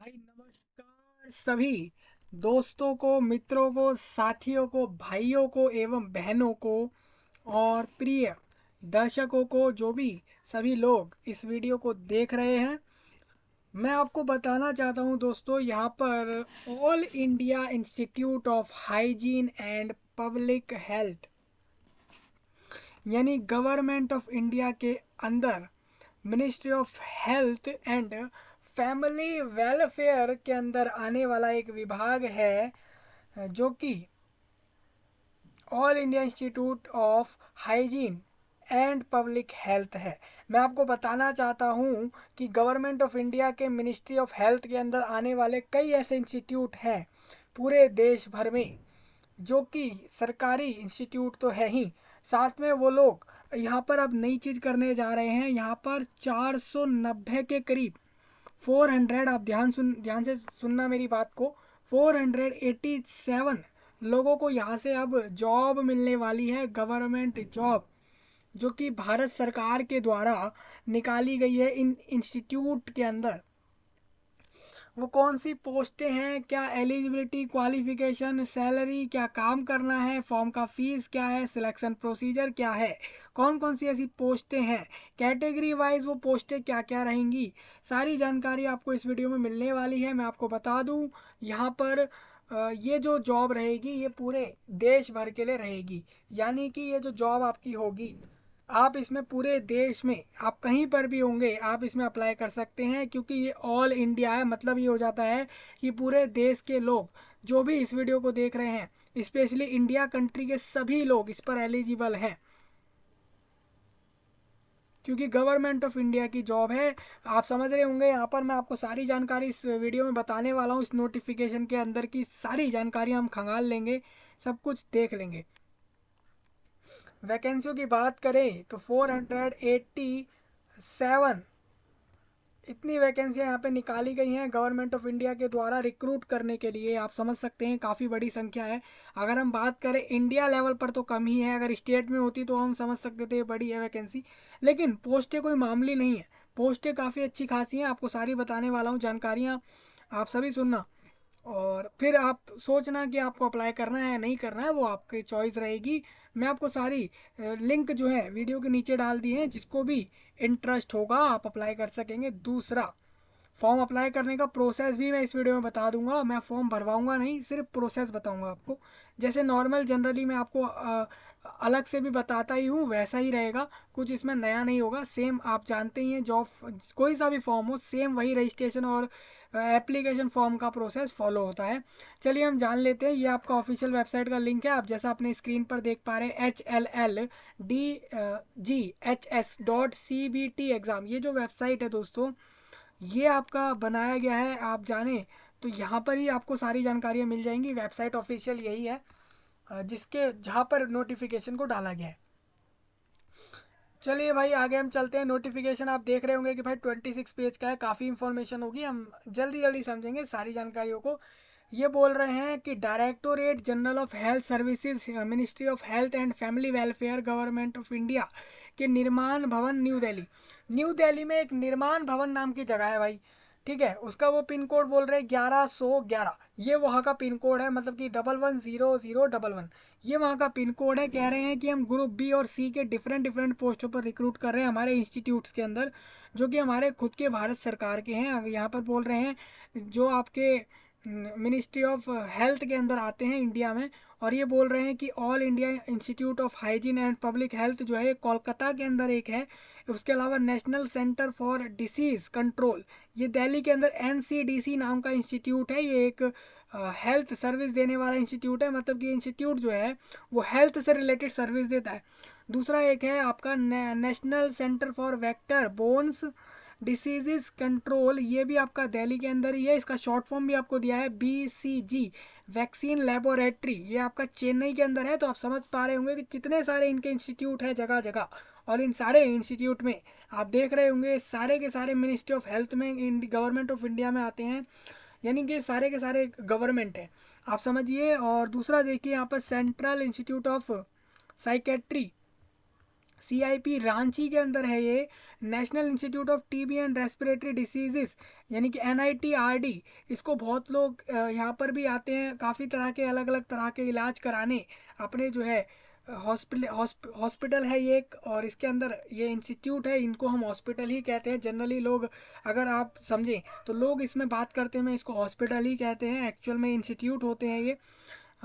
भाई नमस्कार सभी दोस्तों को, मित्रों को, साथियों को, भाइयों को एवं बहनों को और प्रिय दर्शकों को, जो भी सभी लोग इस वीडियो को देख रहे हैं। मैं आपको बताना चाहता हूं दोस्तों, यहाँ पर all India institute of hygiene and public health यानी गवर्नमेंट ऑफ इंडिया के अंदर ministry of health and family welfare के अंदर आने वाला एक विभाग है, जो कि all India institute of hygiene and public health है। मैं आपको बताना चाहता हूँ कि गवर्नमेंट ऑफ इंडिया के मिनिस्ट्री ऑफ हेल्थ के अंदर आने वाले कई ऐसे इंस्टीट्यूट हैं पूरे देश भर में, जो कि सरकारी इंस्टीट्यूट तो है ही, साथ में वो लोग यहाँ पर अब नई चीज़ करने जा रहे हैं। यहाँ पर 490 के करीब 400, आप ध्यान से सुनना मेरी बात को, 487 लोगों को यहाँ से अब जॉब मिलने वाली है, गवर्नमेंट जॉब, जो कि भारत सरकार के द्वारा निकाली गई है इन इंस्टीट्यूट के अंदर। वो कौन सी पोस्टें हैं, क्या एलिजिबिलिटी, क्वालिफिकेशन, सैलरी, क्या काम करना है, फॉर्म का फीस क्या है, सिलेक्शन प्रोसीजर क्या है, कौन कौन सी ऐसी पोस्टें हैं, कैटेगरी वाइज वो पोस्टें क्या क्या रहेंगी, सारी जानकारी आपको इस वीडियो में मिलने वाली है। मैं आपको बता दूं, यहाँ पर ये जो जॉब रहेगी ये पूरे देश भर के लिए रहेगी। यानी कि ये जो जॉब आपकी होगी, आप इसमें पूरे देश में आप कहीं पर भी होंगे आप इसमें अप्लाई कर सकते हैं, क्योंकि ये ऑल इंडिया है। मतलब ये हो जाता है कि पूरे देश के लोग जो भी इस वीडियो को देख रहे हैं, स्पेशली इंडिया कंट्री के सभी लोग इस पर एलिजिबल हैं, क्योंकि गवर्नमेंट ऑफ इंडिया की जॉब है। आप समझ रहे होंगे, यहाँ पर मैं आपको सारी जानकारी इस वीडियो में बताने वाला हूँ। इस नोटिफिकेशन के अंदर की सारी जानकारी हम खंगाल लेंगे, सब कुछ देख लेंगे। वैकेंसियों की बात करें तो 487 इतनी वैकेंसियां यहाँ पे निकाली गई हैं गवर्नमेंट ऑफ इंडिया के द्वारा रिक्रूट करने के लिए। आप समझ सकते हैं काफ़ी बड़ी संख्या है। अगर हम बात करें इंडिया लेवल पर तो कम ही है, अगर स्टेट में होती तो हम समझ सकते थे बड़ी है वैकेंसी, लेकिन पोस्टें कोई मामूली नहीं है, पोस्टें काफ़ी अच्छी खासी हैं। आपको सारी बताने वाला हूँ जानकारियाँ, आप सभी सुनना। और फिर आप सोचना कि आपको अप्लाई करना है नहीं करना है, वो आपकी चॉइस रहेगी। मैं आपको सारी लिंक जो है वीडियो के नीचे डाल दिए हैं, जिसको भी इंटरेस्ट होगा आप अप्लाई कर सकेंगे। दूसरा, फॉर्म अप्लाई करने का प्रोसेस भी मैं इस वीडियो में बता दूंगा। मैं फॉर्म भरवाऊंगा नहीं, सिर्फ प्रोसेस बताऊंगा आपको। जैसे नॉर्मल जनरली मैं आपको अलग से भी बताता ही हूँ, वैसा ही रहेगा, कुछ इसमें नया नहीं होगा। सेम आप जानते ही हैं, जॉब कोई सा भी फॉर्म हो सेम वही रजिस्ट्रेशन और एप्लीकेशन फॉर्म का प्रोसेस फॉलो होता है। चलिए हम जान लेते हैं। ये आपका ऑफिशियल वेबसाइट का लिंक है, आप जैसा अपने स्क्रीन पर देख पा रहे हैं, HLLDGHS.CBT एग्ज़ाम, ये जो वेबसाइट है दोस्तों, ये आपका बनाया गया है। आप जाने तो यहाँ पर ही आपको सारी जानकारियाँ मिल जाएंगी। वेबसाइट ऑफिशियल यही है, जिसके जहाँ पर नोटिफिकेशन को डाला गया है। चलिए भाई आगे हम चलते हैं। नोटिफिकेशन आप देख रहे होंगे कि भाई 26 पेज का है, काफ़ी इंफॉर्मेशन होगी, हम जल्दी जल्दी समझेंगे सारी जानकारियों को। ये बोल रहे हैं कि directorate general of health services, ministry of health and family welfare, government of India के निर्माण भवन, न्यू दिल्ली। न्यू दिल्ली में एक निर्माण भवन नाम की जगह है भाई, ठीक है। उसका वो पिन कोड बोल रहे हैं 1111, ये वहाँ का पिन कोड है, मतलब कि 110011, ये वहाँ का पिन कोड है। कह रहे हैं कि हम ग्रुप बी और सी के डिफरेंट डिफरेंट पोस्टों पर रिक्रूट कर रहे हैं हमारे इंस्टीट्यूट्स के अंदर, जो कि हमारे खुद के भारत सरकार के हैं। यहाँ पर बोल रहे हैं जो आपके मिनिस्ट्री ऑफ हेल्थ के अंदर आते हैं इंडिया में। और ये बोल रहे हैं कि all India institute of hygiene and public health जो है ये कोलकाता के अंदर एक है। उसके अलावा national centre for disease control, ये दिल्ली के अंदर NCDC नाम का इंस्टीट्यूट है। ये एक हेल्थ सर्विस देने वाला इंस्टीट्यूट है, मतलब कि इंस्टीट्यूट जो है वो हेल्थ से रिलेटेड सर्विस देता है। दूसरा एक है आपका national centre for vector bones diseases control, ये भी आपका दिल्ली के अंदर ही है। इसका शॉर्ट फॉर्म भी आपको दिया है BCG, वैक्सीन लेबोरेटरी, ये आपका चेन्नई के अंदर है। तो आप समझ पा रहे होंगे कि कितने सारे इनके इंस्टीट्यूट है जगह जगह। और इन सारे इंस्टीट्यूट में आप देख रहे होंगे सारे के सारे मिनिस्ट्री ऑफ हेल्थ में, गवर्नमेंट ऑफ इंडिया में आते हैं, यानी कि सारे के सारे गवर्नमेंट है, आप समझिए। और दूसरा देखिए यहाँ पर central institute of psychiatry, CIP Ranchi के अंदर है ये, national institute of TB and respiratory diseases, यानी कि NITRD। इसको बहुत लोग यहाँ पर भी आते हैं काफ़ी तरह के अलग अलग तरह के इलाज कराने अपने जो है। हॉस्पिटल है ये एक, और इसके अंदर ये इंस्टीट्यूट है, इनको हम हॉस्पिटल ही कहते हैं जनरली लोग। अगर आप समझें तो लोग इसमें बात करते हैं इसको हॉस्पिटल ही कहते हैं, एक्चुअल में इंस्टीट्यूट होते हैं ये।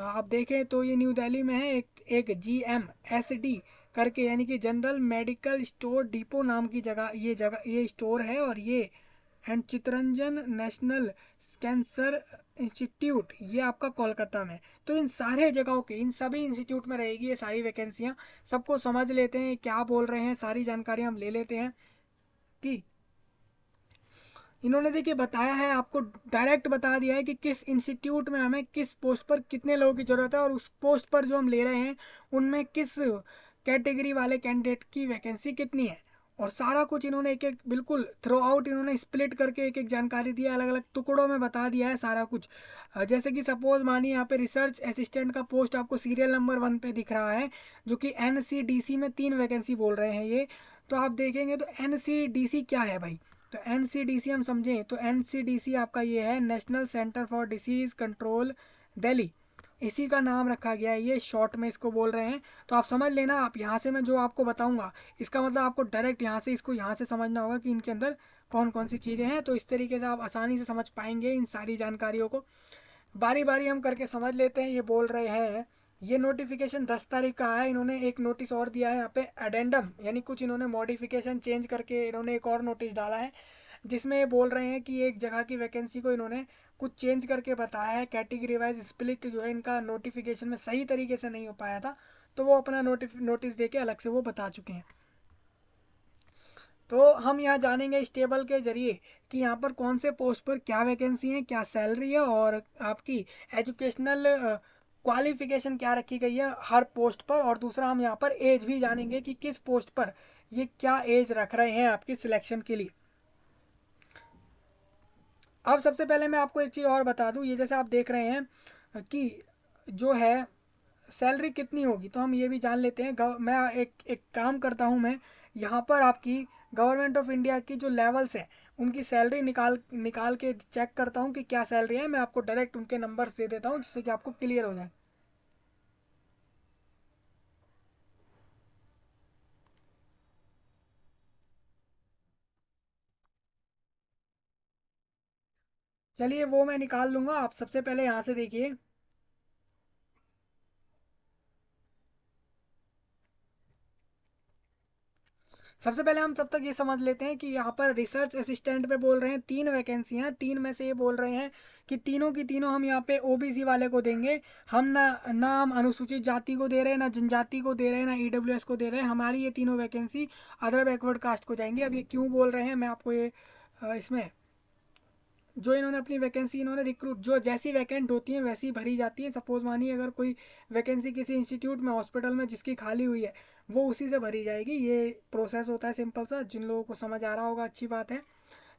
आप देखें तो ये न्यू दिल्ली में है, एक GMSD करके, यानी कि जनरल मेडिकल स्टोर डिपो नाम की जगह ये स्टोर है। और ये and Chittaranjan national cancer institute ये आपका कोलकाता में। तो इन सारे जगहों के इन सभी इंस्टीट्यूट में रहेगी ये सारी वैकेंसियाँ। सबको समझ लेते हैं क्या बोल रहे हैं, सारी जानकारी हम ले लेते हैं कि इन्होंने देखिए बताया है आपको, डायरेक्ट बता दिया है कि किस इंस्टीट्यूट में हमें किस पोस्ट पर कितने लोगों की ज़रूरत है, और उस पोस्ट पर जो हम ले रहे हैं उनमें किस कैटेगरी वाले कैंडिडेट की वैकेंसी कितनी है। और सारा कुछ इन्होंने एक एक बिल्कुल थ्रू आउट इन्होंने स्प्लिट करके एक एक जानकारी दी है, अलग अलग टुकड़ों में बता दिया है सारा कुछ। जैसे कि सपोज मानिए यहाँ पे रिसर्च असिस्टेंट का पोस्ट आपको सीरियल नंबर 1 पे दिख रहा है, जो कि NCDC में 3 वैकेंसी बोल रहे हैं ये। तो आप देखेंगे तो NCDC क्या है भाई, तो NCDC हम समझें तो NCDC आपका ये है, national centre for disease control Delhi, इसी का नाम रखा गया है, ये शॉर्ट में इसको बोल रहे हैं। तो आप समझ लेना, आप यहाँ से मैं जो आपको बताऊंगा इसका मतलब आपको डायरेक्ट यहाँ से इसको यहाँ से समझना होगा कि इनके अंदर कौन कौन सी चीज़ें हैं। तो इस तरीके से आप आसानी से समझ पाएंगे इन सारी जानकारियों को। बारी बारी हम करके समझ लेते हैं। ये बोल रहे हैं ये नोटिफिकेशन 10 तारीख का है, इन्होंने एक नोटिस और दिया है यहाँ पे एडेंडम, यानी कुछ इन्होंने मॉडिफिकेशन चेंज करके इन्होंने एक और नोटिस डाला है, जिसमें ये बोल रहे हैं कि एक जगह की वैकेंसी को इन्होंने कुछ चेंज करके बताया है, कैटेगरी वाइज स्प्लिट जो है इनका नोटिफिकेशन में सही तरीके से नहीं हो पाया था, तो वो अपना नोटिस दे के अलग से वो बता चुके हैं। तो हम यहाँ जानेंगे इस टेबल के जरिए कि यहाँ पर कौन से पोस्ट पर क्या वैकेंसी है, क्या सैलरी है, और आपकी एजुकेशनल क्वालिफिकेशन क्या रखी गई है हर पोस्ट पर। और दूसरा हम यहाँ पर एज भी जानेंगे कि किस पोस्ट पर ये क्या एज रख रहे हैं आपकी सिलेक्शन के लिए। अब सबसे पहले मैं आपको एक चीज़ और बता दूं, ये जैसे आप देख रहे हैं कि जो है सैलरी कितनी होगी, तो हम ये भी जान लेते हैं। मैं एक एक काम करता हूँ, मैं यहाँ पर आपकी गवर्नमेंट ऑफ इंडिया की जो लेवल्स हैं उनकी सैलरी निकाल निकाल के चेक करता हूँ कि क्या सैलरी है। मैं आपको डायरेक्ट उनके नंबर्स दे देता हूँ जिससे कि आपको क्लियर हो जाए। चलिए वो मैं निकाल लूँगा, आप सबसे पहले यहाँ से देखिए। सबसे पहले हम तब तक ये समझ लेते हैं कि यहाँ पर रिसर्च असिस्टेंट पे बोल रहे हैं 3 वैकेंसियाँ, 3 में से ये बोल रहे हैं कि तीनों की तीनों हम यहाँ पे OBC वाले को देंगे। हम ना हम अनुसूचित जाति को दे रहे हैं, ना जनजाति को दे रहे हैं, ना EWS को दे रहे हैं। हमारी ये तीनों वैकेंसी अदर बैकवर्ड कास्ट को जाएंगी। अब ये क्यों बोल रहे हैं मैं आपको ये इसमें जो इन्होंने अपनी वैकेंसी इन्होंने रिक्रूट जो जैसी वैकेंट होती हैं वैसी भरी जाती है। सपोज मानिए अगर कोई वैकेंसी किसी इंस्टीट्यूट में हॉस्पिटल में जिसकी खाली हुई है वो उसी से भरी जाएगी। ये प्रोसेस होता है सिंपल सा, जिन लोगों को समझ आ रहा होगा अच्छी बात है।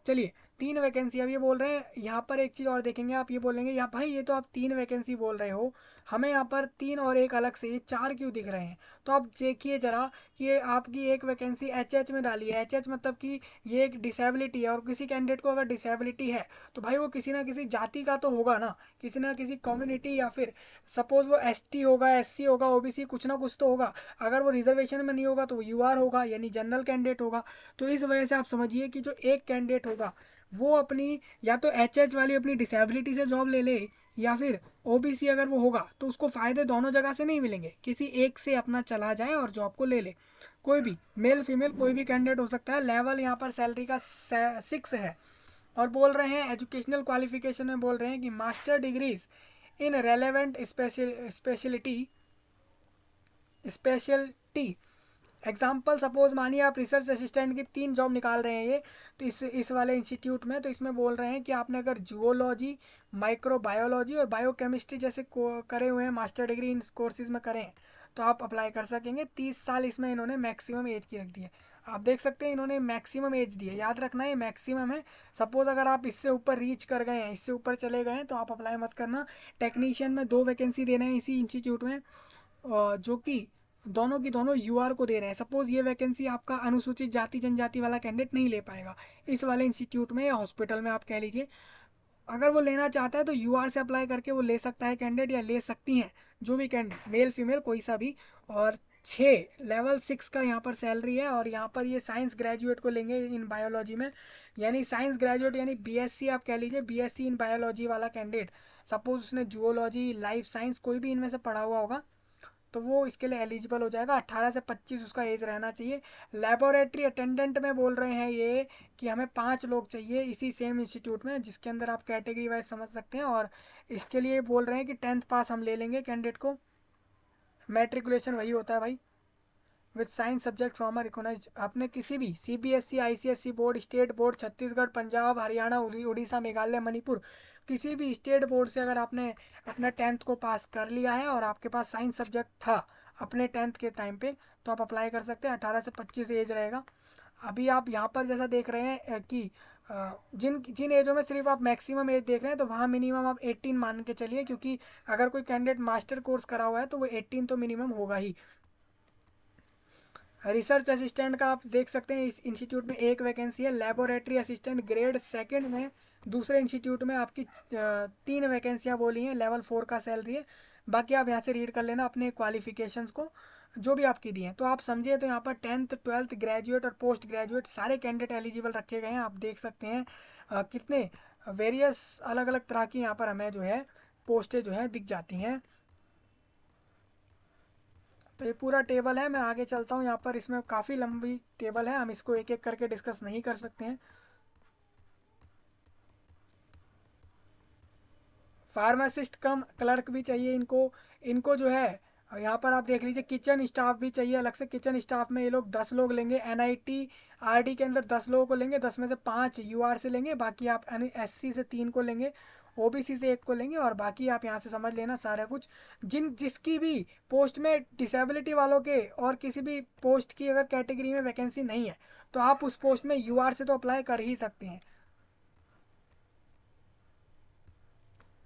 चलिए 3 वैकेंसी अब ये बोल रहे हैं। यहाँ पर एक चीज़ और देखेंगे, आप ये बोलेंगे या भाई ये तो आप 3 वैकेंसी बोल रहे हो, हमें यहाँ पर 3 और एक अलग से ये 4 क्यों दिख रहे हैं। तो आप देखिए ज़रा कि ये आपकी एक वैकेंसी HH में डाली है। HH मतलब कि ये एक डिसेबिलिटी है, और किसी कैंडिडेट को अगर डिसेबिलिटी है तो भाई वो किसी ना किसी जाति का तो होगा ना किसी कम्युनिटी, या फिर सपोज वो ST होगा, SC होगा, OBC कुछ ना कुछ तो होगा। अगर वो रिजर्वेशन में नहीं होगा तो वो UR होगा, यानी जनरल कैंडिडेट होगा। तो इस वजह से आप समझिए कि जो एक कैंडिडेट होगा वो अपनी या तो HH वाली अपनी डिसेबिलिटी से जॉब ले ले, या फिर OBC अगर वो होगा तो उसको फ़ायदे दोनों जगह से नहीं मिलेंगे, किसी एक से अपना चला जाए और जॉब को ले ले। कोई भी मेल फीमेल कोई भी कैंडिडेट हो सकता है। लेवल यहाँ पर सैलरी का 6 है। और बोल रहे हैं एजुकेशनल क्वालिफिकेशन में बोल रहे हैं कि मास्टर डिग्रीज इन रेलेवेंट स्पेशलिटी एग्जाम्पल। सपोज मानिए आप रिसर्च असिस्टेंट की 3 जॉब निकाल रहे हैं ये, तो इस वाले इंस्टीट्यूट में, तो इसमें बोल रहे हैं कि आपने अगर जूलॉजी, माइक्रोबायोलॉजी और बायोकेमिस्ट्री जैसे करे हुए हैं, मास्टर डिग्री इन कोर्सेज में करें, तो आप अप्लाई कर सकेंगे। 30 साल इसमें इन्होंने मैक्सिमम एज की रख दी है। आप देख सकते हैं इन्होंने मैक्सिमम एज दी है, याद रखना है मैक्सिमम है। सपोज अगर आप इससे ऊपर रीच कर गए हैं, इससे ऊपर चले गए हैं, तो आप अप्लाई मत करना। टेक्नीशियन में 2 वैकेंसी दे रहे हैं इसी इंस्टीट्यूट में, जो कि दोनों की दोनों यूआर को दे रहे हैं। सपोज ये वैकेंसी आपका अनुसूचित जाति जनजाति वाला कैंडिडेट नहीं ले पाएगा इस वाले इंस्टीट्यूट में या हॉस्पिटल में आप कह लीजिए, अगर वो लेना चाहता है तो यूआर से अप्लाई करके वो ले सकता है कैंडिडेट, या ले सकती हैं जो भी कैंडिडेट, मेल फीमेल कोई सा भी। और 6 लेवल 6 का यहाँ पर सैलरी है। और यहाँ पर ये साइंस ग्रेजुएट को लेंगे इन बायोलॉजी में, यानी साइंस ग्रेजुएट यानी बीएससी आप कह लीजिए, बीएससी इन बायोलॉजी वाला कैंडिडेट, सपोज उसने जूलॉजी लाइफ साइंस कोई भी इनमें से पढ़ा हुआ होगा तो वो इसके लिए एलिजिबल हो जाएगा। 18 से 25 उसका एज रहना चाहिए। लेबोरेटरी अटेंडेंट में बोल रहे हैं ये कि हमें 5 लोग चाहिए इसी सेम इंस्टीट्यूट में, जिसके अंदर आप कैटेगरी वाइज समझ सकते हैं। और इसके लिए बोल रहे हैं कि 10th पास हम ले लेंगे कैंडिडेट को, मैट्रिकुलेशन वही होता है भाई, with science subject from recognise. आपने किसी भी CBSE ICSE board, state board, Chhattisgarh, Punjab, Haryana, Orissa, Meghalaya, Manipur, किसी भी स्टेट बोर्ड से अगर आपने अपना 10th को पास कर लिया है और आपके पास साइंस सब्जेक्ट था अपने 10th के टाइम पे, तो आप अप्लाई कर सकते हैं। 18 से 25 एज रहेगा। अभी आप यहाँ पर जैसा देख रहे हैं कि जिन जिन एजों में सिर्फ आप मैक्सिमम एज देख रहे हैं तो वहाँ मिनिमम आप 18 मान के चलिए, क्योंकि अगर कोई कैंडिडेट मास्टर कोर्स करा हुआ है तो वो 18 तो मिनिमम होगा ही। रिसर्च असिस्टेंट का आप देख सकते हैं इस इंस्टीट्यूट में एक वैकेंसी है। लेबोरेटरी असिस्टेंट ग्रेड 2 में दूसरे इंस्टीट्यूट में आपकी 3 वैकेंसियाँ बोली हैं। लेवल 4 का सैलरी है। बाकी आप यहाँ से रीड कर लेना अपने क्वालिफिकेशंस को जो भी आपकी दी हैं। तो आप समझिए तो यहाँ पर 10th 12th ग्रेजुएट और पोस्ट ग्रेजुएट सारे कैंडिडेट एलिजिबल रखे गए हैं। आप देख सकते हैं कितने वेरियस अलग अलग तरह की यहाँ पर हमें जो है पोस्टें जो है दिख जाती हैं। तो ये पूरा टेबल है। मैं आगे चलता हूँ। यहाँ पर इसमें काफ़ी लंबी टेबल है, हम इसको एक एक करके डिस्कस नहीं कर सकते हैं। फार्मासिस्ट कम क्लर्क भी चाहिए इनको। इनको जो है यहाँ पर आप देख लीजिए किचन स्टाफ भी चाहिए अलग से। किचन स्टाफ में ये लोग 10 लोग लेंगे। एनआईटी आरडी के अंदर 10 लोगों को लेंगे, 10 में से 5 यूआर से लेंगे, बाकी आप एससी से 3 को लेंगे, ओबीसी से 1 को लेंगे। और बाकी आप यहाँ से समझ लेना सारा कुछ। जिसकी भी पोस्ट में डिसेबिलिटी वालों के और किसी भी पोस्ट की अगर कैटेगरी में वैकेंसी नहीं है तो आप उस पोस्ट में यूआर से तो अप्लाई कर ही सकते हैं।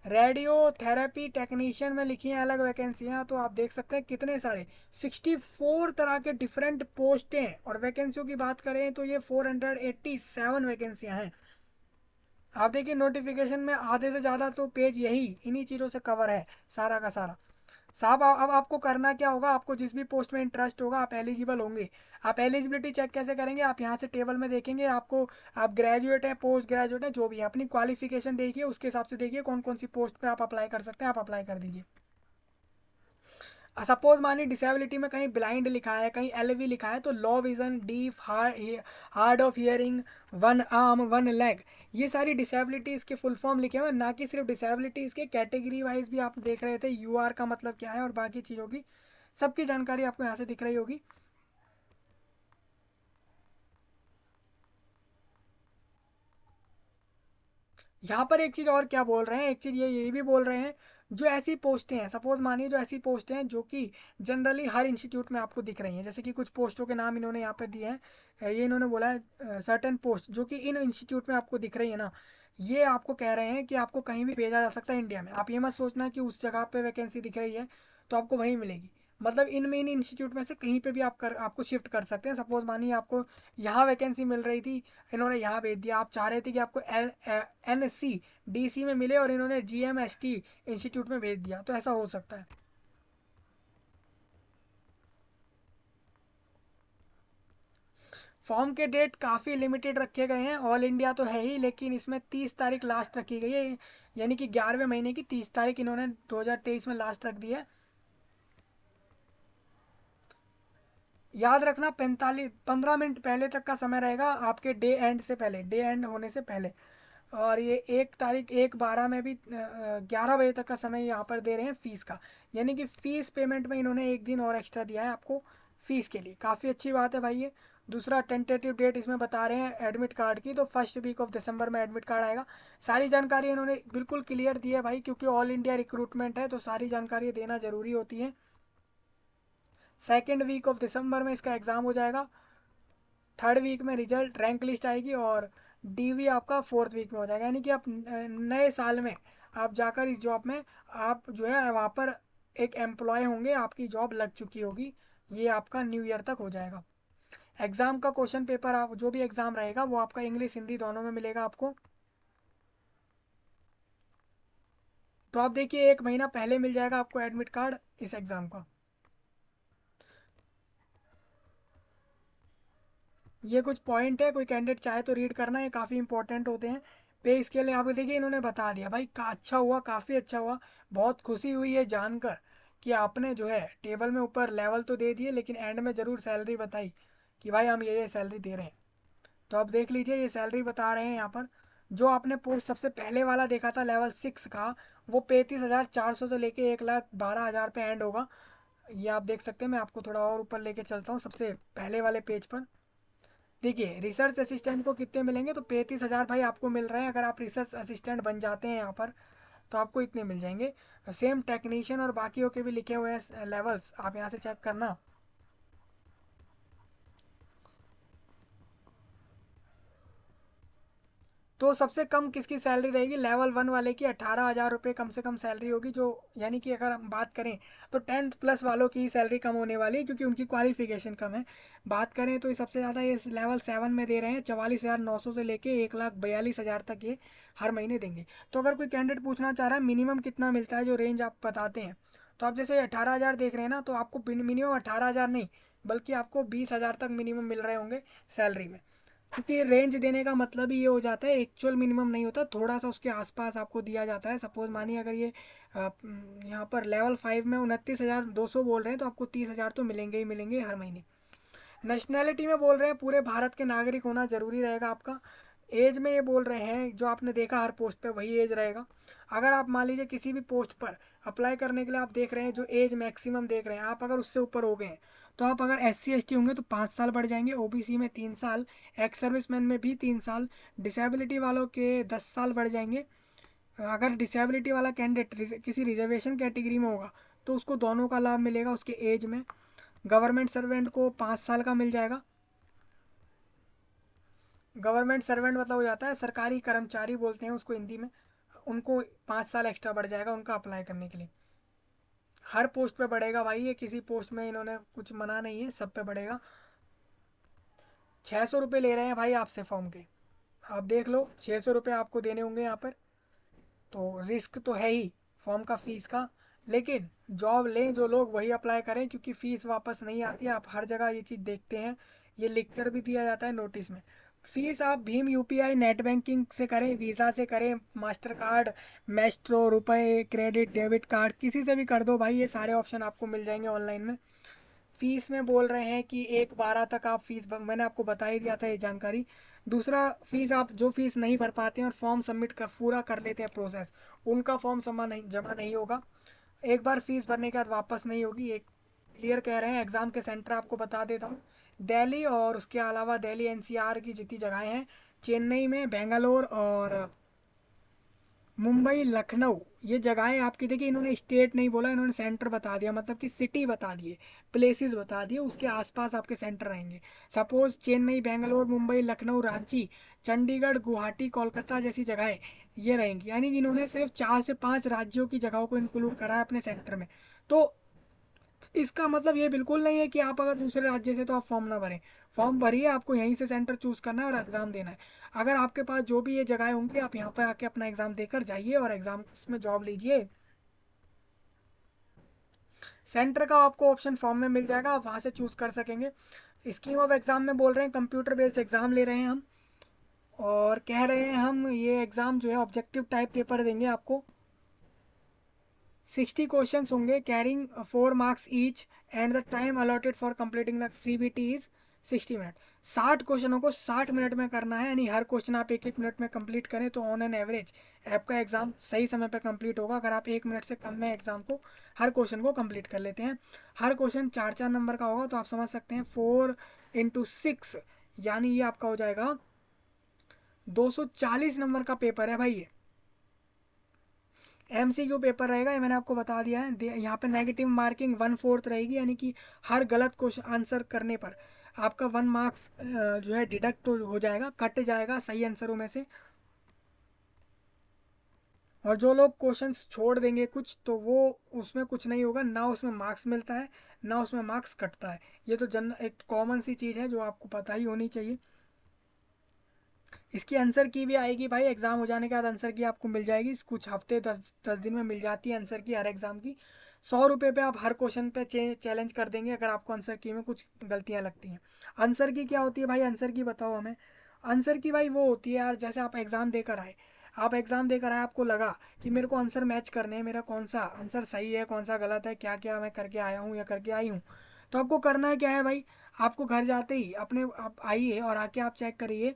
रेडियो थेरेपी टेक्नीशियन में लिखी हैं अलग वैकेंसियाँ, तो आप देख सकते हैं कितने सारे 64 तरह के डिफरेंट पोस्टें हैं। और वैकेंसियों की बात करें तो ये 487 वैकेंसियाँ हैं। आप देखिए नोटिफिकेशन में आधे से ज़्यादा तो पेज यही इन्हीं चीज़ों से कवर है सारा का सारा। साहब अब आपको करना क्या होगा, आपको जिस भी पोस्ट में इंटरेस्ट होगा आप एलिजिबल होंगे। आप एलिजिबिलिटी चेक कैसे करेंगे, आप यहाँ से टेबल में देखेंगे आपको, आप ग्रेजुएट हैं पोस्ट ग्रेजुएट हैं जो भी है अपनी क्वालिफिकेशन देखिए, उसके हिसाब से देखिए कौन कौन सी पोस्ट पे आप अप्लाई कर सकते हैं, आप अप्लाई कर दीजिए। सपोज मानिए डिसेबिलिटी में कहीं ब्लाइंड लिखा है, कहीं एलवी लिखा है, तो low vision, deaf, hard of hearing, 1 arm 1 leg, ये सारी डिसेबिलिटीज़ के फुल फॉर्म लिखे हुए हैं। ना कि सिर्फ डिसेबिलिटीज़ के कैटेगरी वाइज भी आप देख रहे थे यूआर का मतलब क्या है और बाकी चीज़ों की सबकी जानकारी आपको यहाँ से दिख रही होगी। यहाँ पर एक चीज़ और क्या बोल रहे हैं, एक चीज़ ये भी बोल रहे हैं, जो ऐसी पोस्टें हैं, सपोज मानिए जो ऐसी पोस्टें हैं जो कि जनरली हर इंस्टीट्यूट में आपको दिख रही हैं, जैसे कि कुछ पोस्टों के नाम इन्होंने यहाँ पर दिए हैं। ये इन्होंने बोला है सर्टेन पोस्ट जो कि इन इंस्टीट्यूट में आपको दिख रही है ना, ये आपको कह रहे हैं कि आपको कहीं भी भेजा जा सकता है इंडिया में। आप ये मत सोचना कि उस जगह पे वैकेंसी दिख रही है तो आपको वहीं मिलेगी। मतलब इन मेन इंस्टीट्यूट में से कहीं पे भी आपको शिफ्ट कर सकते हैं। सपोज मानिए आपको यहाँ वैकेंसी मिल रही थी, इन्होंने यहाँ भेज दिया, आप चाह रहे थे कि आपको एन डी सी में मिले और इन्होंने G M S T institute में भेज दिया, तो ऐसा हो सकता है। फॉर्म के डेट काफ़ी लिमिटेड रखे गए हैं। ऑल इंडिया तो है ही, लेकिन इसमें 30 तारीख लास्ट रखी गई है, यानी कि 11वें महीने की 30 तारीख इन्होंने 2023 में लास्ट रख दी है। याद रखना 15 मिनट पहले तक का समय रहेगा आपके डे एंड से पहले, डे एंड होने से पहले। और ये 1 तारीख 1/12 में भी 11 बजे तक का समय यहाँ पर दे रहे हैं फीस का, यानी कि फ़ीस पेमेंट में इन्होंने एक दिन और एक्स्ट्रा दिया है आपको फ़ीस के लिए। काफ़ी अच्छी बात है भाई ये। दूसरा टेंटेटिव डेट इसमें बता रहे हैं एडमिट कार्ड की, तो फर्स्ट वीक ऑफ दिसंबर में एडमिट कार्ड आएगा। सारी जानकारी इन्होंने बिल्कुल क्लियर दी है भाई, क्योंकि ऑल इंडिया रिक्रूटमेंट है तो सारी जानकारी देना ज़रूरी होती है। 2nd वीक ऑफ दिसंबर में इसका एग्ज़ाम हो जाएगा। 3rd वीक में रिजल्ट रैंक लिस्ट आएगी और डीवी आपका 4th वीक में हो जाएगा, यानी कि आप नए साल में आप जाकर इस जॉब में आप जो है वहाँ पर एक एम्प्लॉय होंगे, आपकी जॉब लग चुकी होगी। ये आपका न्यू ईयर तक हो जाएगा। एग्ज़ाम का क्वेश्चन पेपर आप जो भी एग्ज़ाम रहेगा वो आपका इंग्लिश हिंदी दोनों में मिलेगा आपको। तो आप देखिए 1 महीना पहले मिल जाएगा आपको एडमिट कार्ड इस एग्ज़ाम का। ये कुछ पॉइंट है, कोई कैंडिडेट चाहे तो रीड करना, ये काफ़ी इंपॉर्टेंट होते हैं। पे इसके लिए आपको देखिए इन्होंने बता दिया भाई अच्छा हुआ, काफ़ी अच्छा हुआ। बहुत खुशी हुई है जानकर कि आपने जो है टेबल में ऊपर लेवल तो दे दिए लेकिन एंड में ज़रूर सैलरी बताई कि भाई हम ये सैलरी दे रहे हैं। तो आप देख लीजिए ये सैलरी बता रहे हैं यहाँ पर। जो आपने पोस्ट सबसे पहले वाला देखा था लेवल 6 का, वो 35,400 से लेके 1,12,000 पे एंड होगा। ये आप देख सकते हैं। मैं आपको थोड़ा और ऊपर लेके चलता हूँ सबसे पहले वाले पेज पर। देखिए रिसर्च असिस्टेंट को कितने मिलेंगे, तो 35,000 भाई आपको मिल रहे हैं। अगर आप रिसर्च असिस्टेंट बन जाते हैं यहाँ पर तो आपको इतने मिल जाएंगे। सेम टेक्नीशियन और बाकियों के भी लिखे हुए हैं लेवल्स, आप यहाँ से चेक करना। तो सबसे कम किसकी सैलरी रहेगी, लेवल 1 वाले की 18,000 रुपये कम से कम सैलरी होगी। जो यानी कि अगर हम बात करें तो 10th प्लस वालों की सैलरी कम होने वाली है क्योंकि उनकी क्वालिफिकेशन कम है। बात करें तो ये सबसे ज़्यादा ये लेवल 7 में दे रहे हैं 44,900 से लेके 1,42,000 तक ये हर महीने देंगे। तो अगर कोई कैंडिडेट पूछना चाह रहा है मिनिमम कितना मिलता है, जो रेंज आप बताते हैं, तो आप जैसे 18,000 देख रहे हैं ना, तो आपको मिनिमम 18,000 नहीं बल्कि आपको 20,000 तक मिनिमम मिल रहे होंगे सैलरी में। क्योंकि रेंज देने का मतलब ही ये हो जाता है, एक्चुअल मिनिमम नहीं होता, थोड़ा सा उसके आसपास आपको दिया जाता है। सपोज मानिए अगर ये यहाँ पर लेवल 5 में 29,200 बोल रहे हैं तो आपको 30,000 तो मिलेंगे ही मिलेंगे हर महीने। नेशनैलिटी में बोल रहे हैं पूरे भारत के नागरिक होना ज़रूरी रहेगा आपका। एज में ये बोल रहे हैं जो आपने देखा हर पोस्ट पे वही एज रहेगा। अगर आप मान लीजिए किसी भी पोस्ट पर अप्लाई करने के लिए आप देख रहे हैं जो एज मैक्सिमम देख रहे हैं, आप अगर उससे ऊपर हो गए हैं तो आप अगर SC ST होंगे तो 5 साल बढ़ जाएंगे, OBC में 3 साल, एक्स सर्विसमैन में भी 3 साल, डिसेबिलिटी वालों के 10 साल बढ़ जाएंगे। अगर डिसेबिलिटी वाला कैंडिडेट किसी रिजर्वेशन कैटेगरी में होगा तो उसको दोनों का लाभ मिलेगा उसके एज में। गवर्नमेंट सर्वेंट को 5 साल का मिल जाएगा। गवर्नमेंट सर्वेंट मतलब हो जाता है सरकारी कर्मचारी बोलते हैं उसको हिंदी में। उनको 5 साल एक्स्ट्रा बढ़ जाएगा उनका अप्लाई करने के लिए। हर पोस्ट पे बढ़ेगा भाई, ये किसी पोस्ट में इन्होंने कुछ मना नहीं है, सब पे बढ़ेगा। 600 रुपये ले रहे हैं भाई आपसे फॉर्म के। आप देख लो 600 रुपये आपको देने होंगे यहाँ पर। तो रिस्क तो है ही फॉर्म का फीस का, लेकिन जॉब लें जो लोग वही अप्लाई करें क्योंकि फ़ीस वापस नहीं आती है। आप हर जगह ये चीज़ देखते हैं, ये लिख कर भी दिया जाता है नोटिस में। फीस आप भीम UPI नेट बैंकिंग से करें, वीज़ा से करें, मास्टर कार्ड, मैस्ट्रो, रुपए, क्रेडिट, डेबिट कार्ड, किसी से भी कर दो भाई, ये सारे ऑप्शन आपको मिल जाएंगे ऑनलाइन में। फीस में बोल रहे हैं कि 1/12 तक आप फीस मैंने आपको बता ही दिया था ये जानकारी। दूसरा फीस आप जो फीस नहीं भर पाते हैं और फॉर्म सबमिट कर पूरा कर लेते हैं प्रोसेस, उनका फॉर्म जमा नहीं होगा। एक बार फीस भरने के बाद वापस नहीं होगी, एक क्लियर कह रहे हैं। एग्ज़ाम के सेंटर आपको बता देता हूँ, दिल्ली और उसके अलावा दिल्ली NCR की जितनी जगहें हैं, चेन्नई में, बेंगलोर और मुंबई, लखनऊ, ये जगहें आपकी। देखिए इन्होंने स्टेट नहीं बोला, इन्होंने सेंटर बता दिया, मतलब कि सिटी बता दिए, प्लेसेस बता दिए, उसके आसपास आपके सेंटर रहेंगे। सपोज चेन्नई, बेंगलोर, मुंबई, लखनऊ, रांची, चंडीगढ़, गुवाहाटी, कोलकाता जैसी जगहें ये रहेंगी। यानी कि इन्होंने सिर्फ 4 से 5 राज्यों की जगहों को इंक्लूड करा है अपने सेंटर में। तो इसका मतलब ये बिल्कुल नहीं है कि आप अगर दूसरे राज्य से तो आप फॉर्म ना भरें। फॉर्म भरिए, आपको यहीं से सेंटर चूज़ करना है और एग्ज़ाम देना है। अगर आपके पास जो भी ये जगह होंगी आप यहाँ पर आके अपना एग्ज़ाम देकर जाइए और एग्ज़ाम में जॉब लीजिए। सेंटर का आपको ऑप्शन फॉर्म में मिल जाएगा, आप वहाँ से चूज़ कर सकेंगे। स्कीम ऑफ एग्ज़ाम में बोल रहे हैं कंप्यूटर बेस्ड एग्ज़ाम ले रहे हैं हम, और कह रहे हैं हम ये एग्ज़ाम जो है ऑब्जेक्टिव टाइप पेपर देंगे आपको। 60 क्वेश्चन होंगे carrying 4 marks each, and the time allotted for completing the CBT is 60 minute. 60 क्वेश्चनों को 60 मिनट में करना है, यानी हर क्वेश्चन आप 1-1 मिनट में कंप्लीट करें तो ऑन एन एवरेज आपका एग्जाम सही समय पर कंप्लीट होगा। अगर आप 1 मिनट से कम में एग्जाम को हर क्वेश्चन को कंप्लीट कर लेते हैं, हर क्वेश्चन 4-4 नंबर का होगा, तो आप समझ सकते हैं 4 × 6 यानी ये आपका हो जाएगा 240 नंबर का पेपर है भाई ये। MCQ पेपर रहेगा, ये मैंने आपको बता दिया है। यहाँ पे नेगेटिव मार्किंग 1/4 रहेगी, यानी कि हर गलत क्वेश्चन आंसर करने पर आपका 1 मार्क्स जो है डिडक्ट हो जाएगा, कट जाएगा सही आंसरों में से। और जो लोग क्वेश्चंस छोड़ देंगे कुछ, तो वो उसमें कुछ नहीं होगा, ना उसमें मार्क्स मिलता है ना उसमें मार्क्स कटता है। ये तो एक कॉमन सी चीज़ है जो आपको पता ही होनी चाहिए। इसकी आंसर की भी आएगी भाई, एग्ज़ाम हो जाने के बाद आंसर की आपको मिल जाएगी, कुछ हफ्ते 10 दिन में मिल जाती है आंसर की हर एग्ज़ाम की। 100 रुपये पे आप हर क्वेश्चन पे चैलेंज कर देंगे अगर आपको आंसर की में कुछ गलतियाँ लगती हैं। आंसर की क्या होती है भाई, आंसर की बताओ हमें। आंसर की भाई वो होती है यार, जैसे आप एग्ज़ाम देकर आए, आपको लगा कि मेरे को आंसर मैच करने हैं, मेरा कौन सा आंसर सही है कौन सा गलत है, क्या क्या मैं करके आया हूँ या करके आई हूँ। तो आपको करना है क्या है भाई, आपको घर जाते ही अपने आप आइए और आके आप चेक करिए,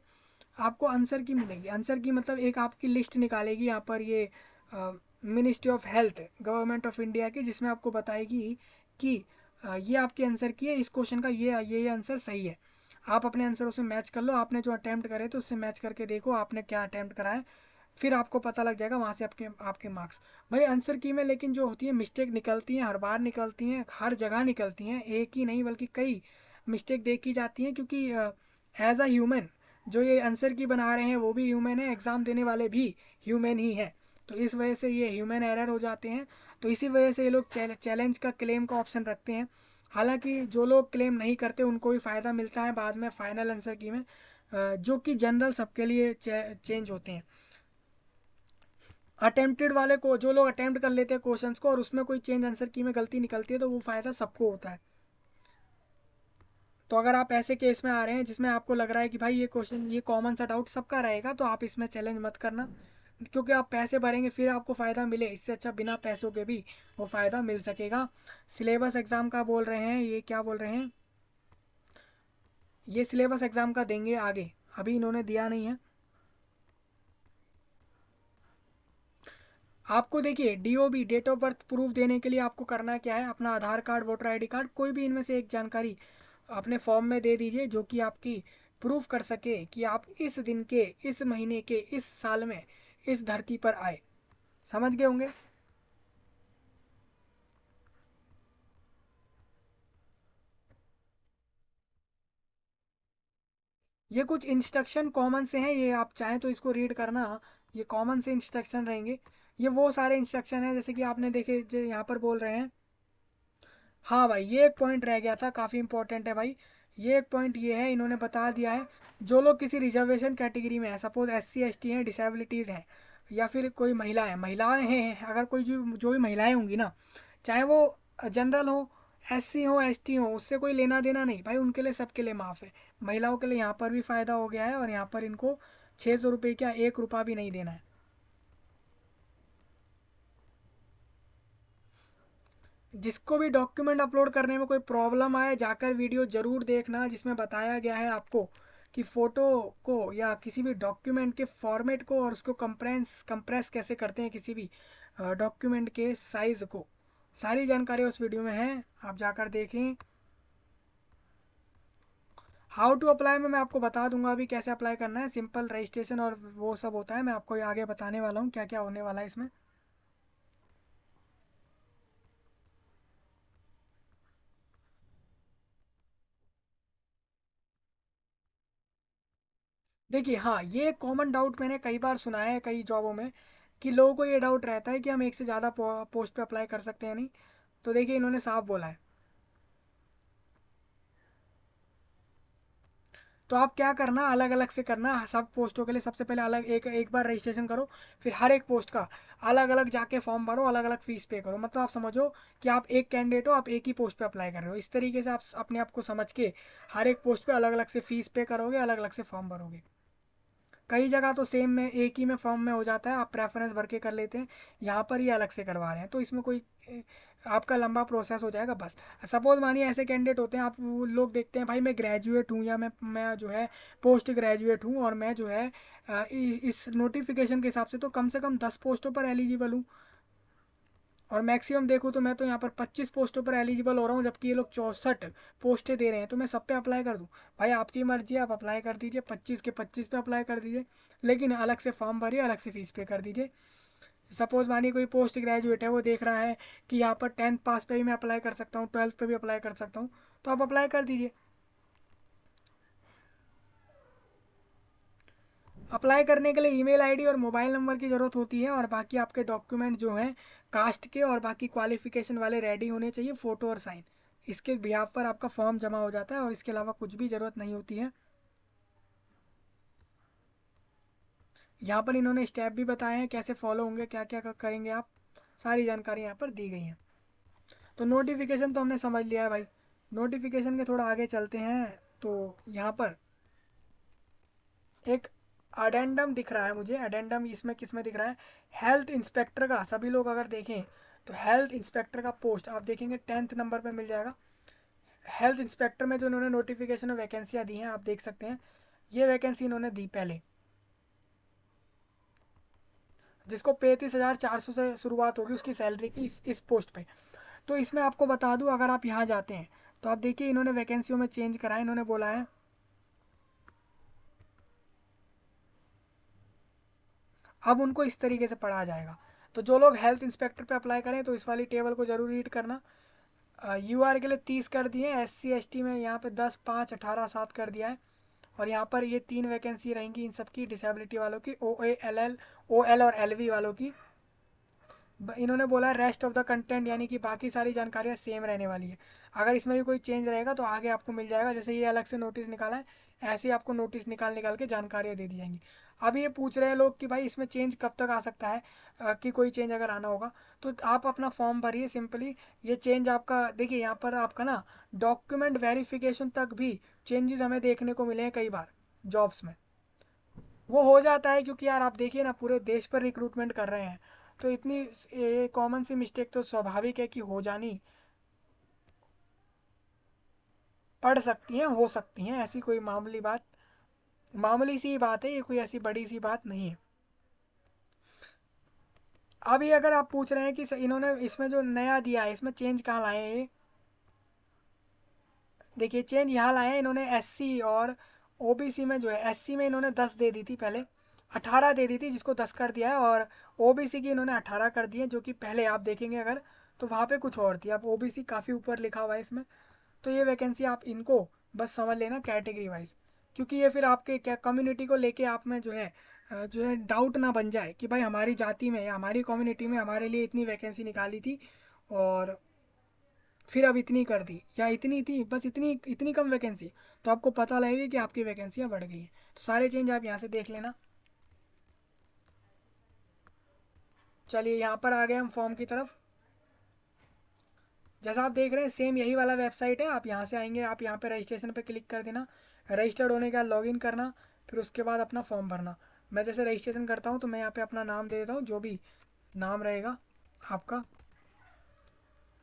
आपको आंसर की मिलेगी। आंसर की मतलब एक आपकी लिस्ट निकालेगी यहाँ पर ये ministry of health government of India की, जिसमें आपको बताएगी कि ये आपके आंसर की है, इस क्वेश्चन का ये आंसर सही है। आप अपने आंसरों से मैच कर लो, आपने जो अटैम्प्ट करे तो उससे मैच करके देखो आपने क्या अटैम्प्ट करा है, फिर आपको पता लग जाएगा वहाँ से आपके आपके मार्क्स। भाई आंसर की में लेकिन जो होती है मिस्टेक निकलती हैं, हर बार निकलती हैं, हर जगह निकलती हैं, एक ही नहीं बल्कि कई मिस्टेक देखी जाती हैं, क्योंकि एज अ ह्यूमन जो ये आंसर की बना रहे हैं वो भी ह्यूमन है, एग्ज़ाम देने वाले भी ह्यूमन ही है। तो इस वजह से ये ह्यूमन एरर हो जाते हैं। तो इसी वजह से ये लोग चैलेंज का क्लेम का ऑप्शन रखते हैं। हालांकि जो लोग क्लेम नहीं करते उनको भी फ़ायदा मिलता है बाद में फाइनल आंसर की में, जो कि जनरल सबके लिए चेंज होते हैं। अटेम्प्टेड वाले को, जो लोग अटेम्प्ट कर लेते हैं क्वेश्चंस को और उसमें कोई चेंज आंसर की में गलती निकलती है, तो वो फ़ायदा सबको होता है। तो अगर आप ऐसे केस में आ रहे हैं जिसमें आपको लग रहा है कि भाई ये क्वेश्चन ये कॉमन सा डाउट सबका रहेगा, तो आप इसमें चैलेंज मत करना, क्योंकि आप पैसे भरेंगे फिर आपको फ़ायदा मिले, इससे अच्छा बिना पैसों के भी वो फ़ायदा मिल सकेगा। सिलेबस एग्ज़ाम का बोल रहे हैं, ये क्या बोल रहे हैं, ये सिलेबस एग्ज़ाम का देंगे आगे, अभी इन्होंने दिया नहीं है। आपको देखिए DOB date of birth proof देने के लिए आपको करना क्या है, अपना Aadhaar card voter ID card कोई भी इनमें से एक जानकारी अपने फॉर्म में दे दीजिए, जो कि आपकी प्रूफ कर सके कि आप इस दिन के, इस महीने के, इस साल में इस धरती पर आए। समझ गए होंगे। ये कुछ इंस्ट्रक्शन कॉमन से हैं, ये आप चाहें तो इसको रीड करना, ये कॉमन से इंस्ट्रक्शन रहेंगे। ये वो सारे इंस्ट्रक्शन हैं जैसे कि आपने देखे जो यहाँ पर बोल रहे हैं। हाँ भाई ये एक पॉइंट रह गया था, काफ़ी इंपॉर्टेंट है भाई। ये एक पॉइंट ये है, इन्होंने बता दिया है, जो लोग किसी रिजर्वेशन कैटेगरी में है, सपोज SC ST हैं, डिसेबिलिटीज़ हैं, या फिर कोई महिलाएं हैं, अगर कोई जो भी महिलाएं होंगी ना, चाहे वो जनरल हो, SC हो, ST हो, उससे कोई लेना देना नहीं भाई, उनके लिए सबके लिए माफ़ है। महिलाओं के लिए यहाँ पर भी फ़ायदा हो गया है, और यहाँ पर इनको 600 रुपये क्या 1 रुपया भी नहीं देना है। जिसको भी डॉक्यूमेंट अपलोड करने में कोई प्रॉब्लम आए, जाकर वीडियो ज़रूर देखना, जिसमें बताया गया है आपको कि फ़ोटो को या किसी भी डॉक्यूमेंट के फॉर्मेट को और उसको कंप्रेस कैसे करते हैं, किसी भी डॉक्यूमेंट के साइज़ को, सारी जानकारी उस वीडियो में है, आप जाकर देखें। हाउ टू अप्लाई में मैं आपको बता दूंगा अभी कैसे अप्लाई करना है, सिंपल रजिस्ट्रेशन और वो सब होता है, मैं आपको आगे बताने वाला हूँ क्या क्या होने वाला है इसमें। देखिए हाँ, ये कॉमन डाउट मैंने कई बार सुना है कई जॉबों में, कि लोगों को ये डाउट रहता है कि हम एक से ज़्यादा पोस्ट पे अप्लाई कर सकते हैं नहीं। तो देखिए इन्होंने साफ बोला है। तो आप क्या करना, अलग अलग से करना सब पोस्टों के लिए, सबसे पहले अलग एक एक बार रजिस्ट्रेशन करो, फिर हर एक पोस्ट का अलग अलग जाके फॉर्म भरो, अलग अलग फीस पे करो। मतलब आप समझो कि आप एक कैंडिडेट हो, आप एक ही पोस्ट पे अप्लाई कर रहे हो, इस तरीके से आप अपने आप को समझ के हर एक पोस्ट पे अलग अलग से फीस पे करोगे, अलग अलग से फॉर्म भरोगे। कई जगह तो सेम में एक ही में फॉर्म में हो जाता है, आप प्रेफरेंस भर के कर लेते हैं, यहाँ पर ये अलग से करवा रहे हैं, तो इसमें कोई आपका लंबा प्रोसेस हो जाएगा बस। सपोज मानिए ऐसे कैंडिडेट होते हैं, आप वो लोग देखते हैं भाई मैं ग्रेजुएट हूँ, या मैं जो है पोस्ट ग्रेजुएट हूँ, और मैं जो है इस नोटिफिकेशन के हिसाब से तो कम से कम 10 पोस्टों पर एलिजिबल हूँ, और मैक्सिमम देखूँ तो मैं तो यहाँ पर 25 पोस्टों पर एलिजिबल हो रहा हूँ, जबकि ये लोग 64 पोस्टें दे रहे हैं, तो मैं सब पे अप्लाई कर दूँ। भाई आपकी मर्जी है, आप अप्लाई कर दीजिए, 25 के 25 पे अप्लाई कर दीजिए, लेकिन अलग से फॉर्म भरिए, अलग से फीस पे कर दीजिए। सपोज मानिए कोई पोस्ट ग्रेजुएट है, वो देख रहा है कि यहाँ पर 10th पास पे भी मैं अप्लाई कर सकता हूँ, 12th पे भी अप्लाई कर सकता हूँ, तो आप अप्लाई कर दीजिए। अप्लाई करने के लिए ईमेल आईडी और मोबाइल नंबर की ज़रूरत होती है, और बाकी आपके डॉक्यूमेंट जो हैं कास्ट के और बाकी क्वालिफिकेशन वाले रेडी होने चाहिए, फ़ोटो और साइन। इसके बिहाफ पर आपका फॉर्म जमा हो जाता है और इसके अलावा कुछ भी ज़रूरत नहीं होती है। यहाँ पर इन्होंने स्टेप भी बताए हैं कैसे फॉलो होंगे, क्या क्या करेंगे आप, सारी जानकारी यहाँ पर दी गई है। तो नोटिफिकेशन तो हमने समझ लिया है भाई। नोटिफिकेशन के थोड़ा आगे चलते हैं। तो यहाँ पर एक अडेंडम दिख रहा है मुझे। अडेंडम इसमें किस में दिख रहा है? हेल्थ इंस्पेक्टर का। सभी लोग अगर देखें तो हेल्थ इंस्पेक्टर का पोस्ट आप देखेंगे 10th नंबर पे मिल जाएगा। हेल्थ इंस्पेक्टर में जो इन्होंने नोटिफिकेशन में वैकेंसियाँ दी हैं आप देख सकते हैं। ये वैकेंसी इन्होंने दी पहले, जिसको 35,400 से शुरुआत होगी उसकी सैलरी की इस पोस्ट पे। तो इसमें आपको बता दूं, अगर आप यहाँ जाते हैं तो आप देखिए इन्होंने वैकेंसियों में चेंज करा है। इन्होंने बोला है अब उनको इस तरीके से पढ़ा जाएगा। तो जो लोग हेल्थ इंस्पेक्टर पे अप्लाई करें तो इस वाली टेबल को जरूर रीड करना। यूआर के लिए 30 कर दिए, SC ST में यहाँ पे 10, 5, 18, 7 कर दिया है। और यहाँ पर ये 3 वैकेंसी रहेंगी इन सबकी, डिसेबिलिटी वालों की, OL और LV वालों की। इन्होंने बोला रेस्ट ऑफ द कंटेंट, यानी कि बाकी सारी जानकारियाँ सेम रहने वाली है। अगर इसमें भी कोई चेंज रहेगा तो आगे आपको मिल जाएगा। जैसे ये अलग से नोटिस निकाला है, ऐसे ही आपको नोटिस निकाल निकाल के जानकारियाँ दे दी जाएंगी। अब ये पूछ रहे हैं लोग कि भाई इसमें चेंज कब तक आ सकता है, कि कोई चेंज अगर आना होगा तो आप अपना फॉर्म भरिए सिंपली। ये चेंज आपका देखिए यहाँ पर आपका ना डॉक्यूमेंट वेरिफिकेशन तक भी चेंजेस हमें देखने को मिले हैं कई बार जॉब्स में। वो हो जाता है क्योंकि यार आप देखिए ना पूरे देश पर रिक्रूटमेंट कर रहे हैं, तो इतनी ये कॉमन सी मिस्टेक तो स्वाभाविक है कि हो जानी पड़ सकती हैं, हो सकती हैं। ऐसी कोई मामूली सी बात है, ये कोई ऐसी बड़ी सी बात नहीं है। अब ये अगर आप पूछ रहे हैं कि इन्होंने इसमें जो नया दिया है इसमें चेंज कहाँ लाए हैं, ये देखिए चेंज यहाँ लाए हैं इन्होंने। SC और OBC में जो है, SC में इन्होंने 10 दे दी थी पहले, 18 दे दी थी, जिसको 10 कर दिया है। और OBC की इन्होंने 18 कर दी है, जो कि पहले आप देखेंगे अगर तो वहाँ पे कुछ और थी। अब OBC काफ़ी ऊपर लिखा हुआ है इसमें। तो ये वैकेंसी आप इनको बस समझ लेना कैटेगरी वाइज, क्योंकि ये फिर आपके क्या कम्युनिटी को लेके आप में जो है डाउट ना बन जाए कि भाई हमारी जाति में या हमारी कम्युनिटी में हमारे लिए इतनी वैकेंसी निकाली थी और फिर अब इतनी कर दी, या इतनी थी बस इतनी इतनी कम वैकेंसी। तो आपको पता लगेगा कि आपकी वैकेंसियाँ बढ़ गई हैं। तो सारे चेंज आप यहाँ से देख लेना। चलिए यहाँ पर आ गए हम फॉर्म की तरफ। जैसा आप देख रहे हैं सेम यही वाला वेबसाइट है। आप यहाँ से आएंगे, आप यहाँ पे रजिस्ट्रेशन पे क्लिक कर देना। रजिस्टर्ड होने के बाद लॉगिन करना, फिर उसके बाद अपना फॉर्म भरना। मैं जैसे रजिस्ट्रेशन करता हूँ तो मैं यहाँ पे अपना नाम दे देता हूँ, जो भी नाम रहेगा आपका।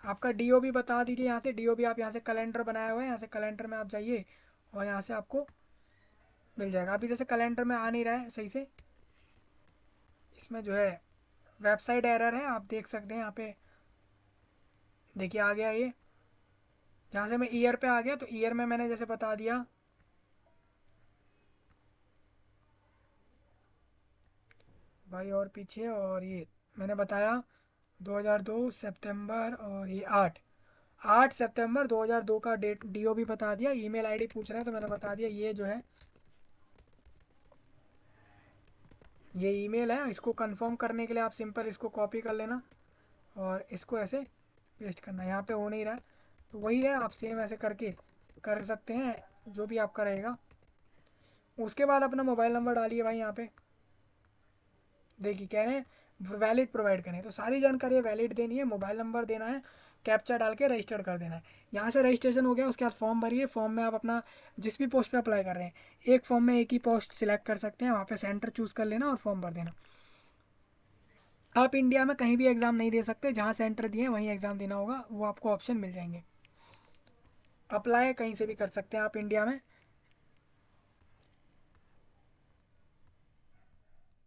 आपका DOB बता दीजिए। यहाँ से DOB आप यहाँ से कैलेंडर बनाया हुआ है, यहाँ से कैलेंडर में आप जाइए और यहाँ से आपको मिल जाएगा। अभी जैसे कैलेंडर में आ नहीं रहा है सही से, इसमें जो है वेबसाइट एरर है, आप देख सकते हैं यहाँ पे। देखिए आ गया ये, जहाँ से मैं ईयर पे आ गया तो ईयर में मैंने जैसे बता दिया भाई, और पीछे, और ये मैंने बताया 2002 सितंबर, और ये 8 सितंबर 2002 का डेट DOB बता दिया। ईमेल आईडी पूछ रहे हैं तो मैंने बता दिया। ये जो है ये ईमेल है, इसको कंफर्म करने के लिए आप सिंपल इसको कॉपी कर लेना और इसको ऐसे पेस्ट करना। यहाँ पे हो नहीं रहा है तो वही है, आप सेम ऐसे करके कर सकते हैं, जो भी आपका रहेगा। उसके बाद अपना मोबाइल नंबर डालिए भाई। यहाँ पे देखिए कह रहे हैं वैलिड प्रोवाइड करें, तो सारी जानकारी वैलिड देनी है, मोबाइल नंबर देना है, कैप्चा डाल के रजिस्टर कर देना है। यहाँ से रजिस्ट्रेशन हो गया, उसके बाद फॉर्म भरिए। फॉर्म में आप अपना जिस भी पोस्ट पे अप्लाई कर रहे हैं एक फॉर्म में एक ही पोस्ट सिलेक्ट कर सकते हैं, वहाँ पे सेंटर चूज़ कर लेना और फॉर्म भर देना। आप इंडिया में कहीं भी एग्ज़ाम नहीं दे सकते, जहाँ सेंटर दिए वहीं एग्ज़ाम देना होगा, वो आपको ऑप्शन मिल जाएंगे। अप्लाई कहीं से भी कर सकते हैं आप इंडिया में।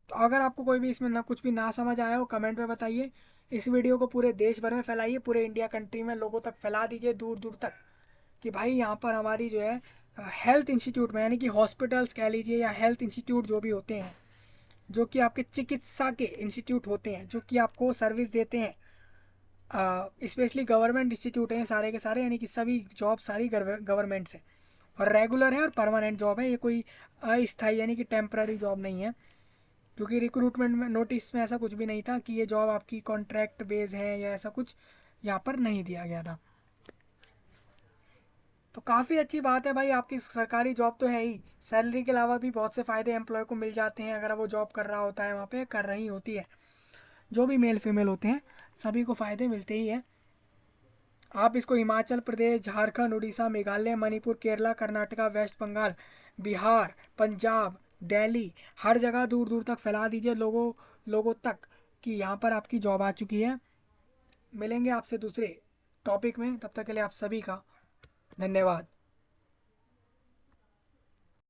तो अगर आपको कोई भी इसमें ना कुछ भी ना समझ आया हो कमेंट में बताइए। इस वीडियो को पूरे देश भर में फैलाइए, पूरे इंडिया कंट्री में लोगों तक फैला दीजिए, दूर दूर तक, कि भाई यहाँ पर हमारी जो है हेल्थ इंस्टीट्यूट में, यानी कि हॉस्पिटल्स कह लीजिए या हेल्थ इंस्टीट्यूट जो भी होते हैं, जो कि आपके चिकित्सा के इंस्टीट्यूट होते हैं, जो कि आपको सर्विस देते हैं, स्पेशली गवर्नमेंट इंस्टीट्यूट हैं सारे के सारे, यानी कि सभी जॉब सारी गवर्नमेंट से, और रेगुलर है और परमानेंट जॉब है, ये कोई अस्थायी यानी कि टेम्पररी जॉब नहीं है। क्योंकि रिक्रूटमेंट में नोटिस में ऐसा कुछ भी नहीं था कि ये जॉब आपकी कॉन्ट्रैक्ट बेस है या ऐसा कुछ यहाँ पर नहीं दिया गया था। तो काफ़ी अच्छी बात है भाई, आपकी सरकारी जॉब तो है ही, सैलरी के अलावा भी बहुत से फ़ायदे एम्प्लॉय को मिल जाते हैं अगर वो जॉब कर रहा होता है, वहाँ पे कर रही होती है। जो भी मेल फीमेल होते हैं सभी को फ़ायदे मिलते ही हैं। आप इसको हिमाचल प्रदेश, झारखंड, उड़ीसा, मेघालय, मणिपुर, केरला, कर्नाटका, वेस्ट बंगाल, बिहार, पंजाब, दिल्ली, हर जगह दूर दूर तक फैला दीजिए लोगों लोगों तक कि यहाँ पर आपकी जॉब आ चुकी है। मिलेंगे आपसे दूसरे टॉपिक में, तब तक के लिए आप सभी का धन्यवाद।